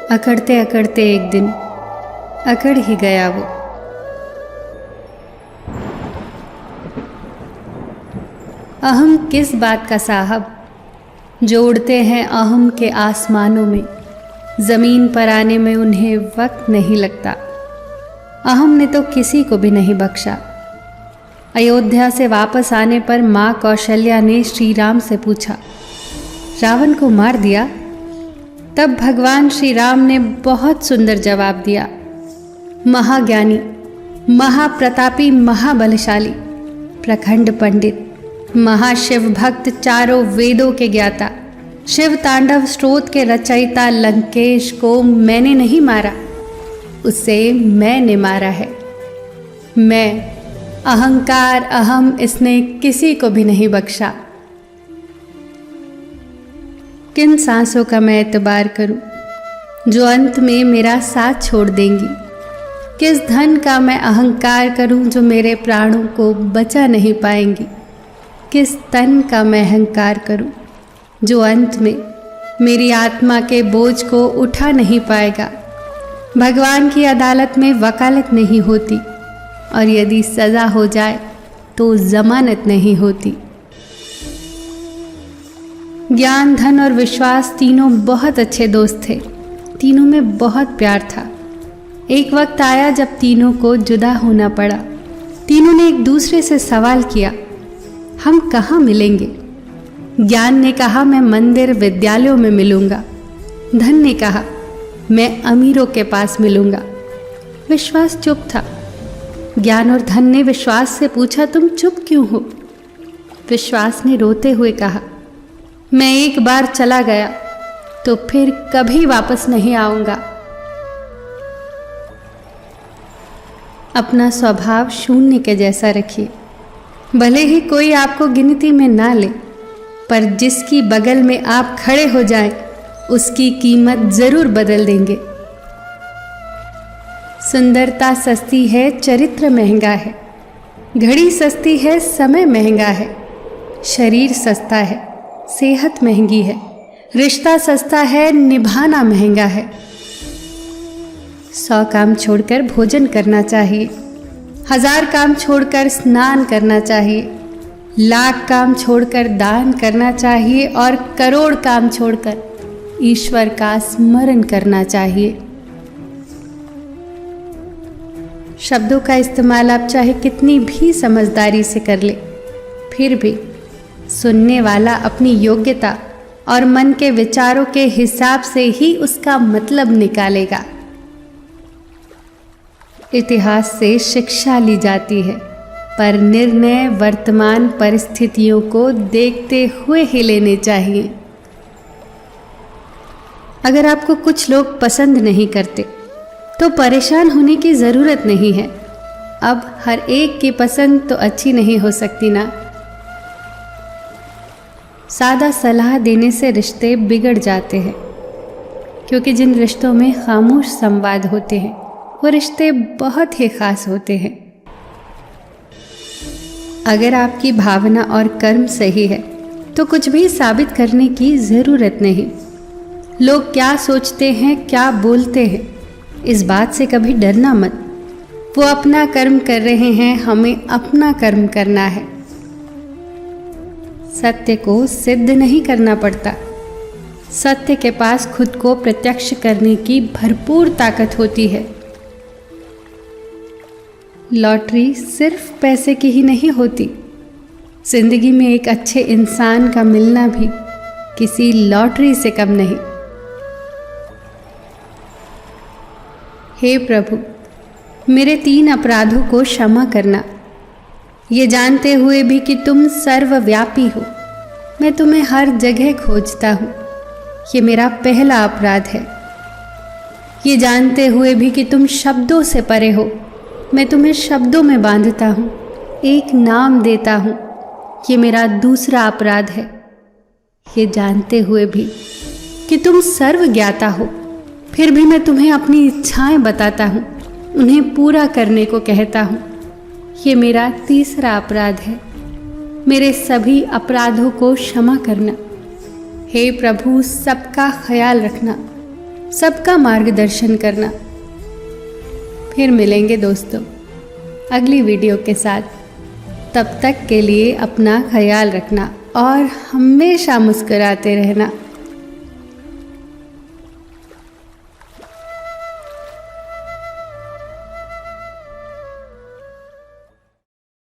अकड़ते अकड़ते एक दिन अकड़ ही गया वो। अहम किस बात का साहब, जो उड़ते हैं अहम के आसमानों में, ज़मीन पर आने में उन्हें वक्त नहीं लगता। अहम ने तो किसी को भी नहीं बख्शा। अयोध्या से वापस आने पर माँ कौशल्या ने श्री राम से पूछा, रावण को मार दिया? तब भगवान श्री राम ने बहुत सुंदर जवाब दिया, महाज्ञानी, महाप्रतापी, महाबलशाली, प्रखंड पंडित, महाशिव भक्त, चारों वेदों के ज्ञाता, शिव तांडव स्त्रोत के रचयिता लंकेश को मैंने नहीं मारा, उसे मैंने मारा है। मैं, अहंकार, अहम, इसने किसी को भी नहीं बख्शा। किन सांसों का मैं एतबार करूं, जो अंत में मेरा साथ छोड़ देंगी? किस धन का मैं अहंकार करूं, जो मेरे प्राणों को बचा नहीं पाएंगी? किस तन का मैं अहंकार करूं, जो अंत में मेरी आत्मा के बोझ को उठा नहीं पाएगा? भगवान की अदालत में वकालत नहीं होती, और यदि सज़ा हो जाए तो जमानत नहीं होती। ज्ञान, धन और विश्वास तीनों बहुत अच्छे दोस्त थे। तीनों में बहुत प्यार था। एक वक्त आया जब तीनों को जुदा होना पड़ा। तीनों ने एक दूसरे से सवाल किया, हम कहाँ मिलेंगे? ज्ञान ने कहा, मैं मंदिर विद्यालयों में मिलूंगा। धन ने कहा, मैं अमीरों के पास मिलूंगा। विश्वास चुप था। ज्ञान और धन ने विश्वास से पूछा, तुम चुप क्यों हो? विश्वास ने रोते हुए कहा, मैं एक बार चला गया तो फिर कभी वापस नहीं आऊंगा। अपना स्वभाव शून्य के जैसा रखिए। भले ही कोई आपको गिनती में ना ले, पर जिसकी बगल में आप खड़े हो जाएं, उसकी कीमत जरूर बदल देंगे। सुंदरता सस्ती है, चरित्र महंगा है। घड़ी सस्ती है, समय महंगा है। शरीर सस्ता है, सेहत महंगी है। रिश्ता सस्ता है, निभाना महंगा है। 100 काम छोड़कर भोजन करना चाहिए, 1000 काम छोड़कर स्नान करना चाहिए, 1,00,000 काम छोड़कर दान करना चाहिए, और करोड़ काम छोड़कर ईश्वर का स्मरण करना चाहिए। शब्दों का इस्तेमाल आप चाहे कितनी भी समझदारी से कर ले, फिर भी सुनने वाला अपनी योग्यता और मन के विचारों के हिसाब से ही उसका मतलब निकालेगा। इतिहास से शिक्षा ली जाती है, पर निर्णय वर्तमान परिस्थितियों को देखते हुए ही लेने चाहिए। अगर आपको कुछ लोग पसंद नहीं करते तो परेशान होने की ज़रूरत नहीं है। अब हर एक की पसंद तो अच्छी नहीं हो सकती ना। सादा सलाह देने से रिश्ते बिगड़ जाते हैं, क्योंकि जिन रिश्तों में खामोश संवाद होते हैं वो रिश्ते बहुत ही खास होते हैं। अगर आपकी भावना और कर्म सही है तो कुछ भी साबित करने की ज़रूरत नहीं। लोग क्या सोचते हैं, क्या बोलते हैं, इस बात से कभी डरना मत। वो अपना कर्म कर रहे हैं, हमें अपना कर्म करना है। सत्य को सिद्ध नहीं करना पड़ता। सत्य के पास खुद को प्रत्यक्ष करने की भरपूर ताकत होती है। लॉटरी सिर्फ पैसे की ही नहीं होती। जिंदगी में एक अच्छे इंसान का मिलना भी किसी लॉटरी से कम नहीं। हे प्रभु, मेरे 3 अपराधों को क्षमा करना। ये जानते हुए भी कि तुम सर्वव्यापी हो, मैं तुम्हें हर जगह खोजता हूँ। ये मेरा पहला अपराध है। ये जानते हुए भी कि तुम शब्दों से परे हो, मैं तुम्हें शब्दों में बांधता हूँ, एक नाम देता हूँ। ये मेरा दूसरा अपराध है। ये जानते हुए भी कि तुम सर्वज्ञाता हो, फिर भी मैं तुम्हें अपनी इच्छाएं बताता हूँ, उन्हें पूरा करने को कहता हूँ। ये मेरा तीसरा अपराध है। मेरे सभी अपराधों को क्षमा करना। हे प्रभु, सबका ख्याल रखना। सबका मार्गदर्शन करना। फिर मिलेंगे दोस्तों अगली वीडियो के साथ। तब तक के लिए अपना ख्याल रखना और हमेशा मुस्कुराते रहना।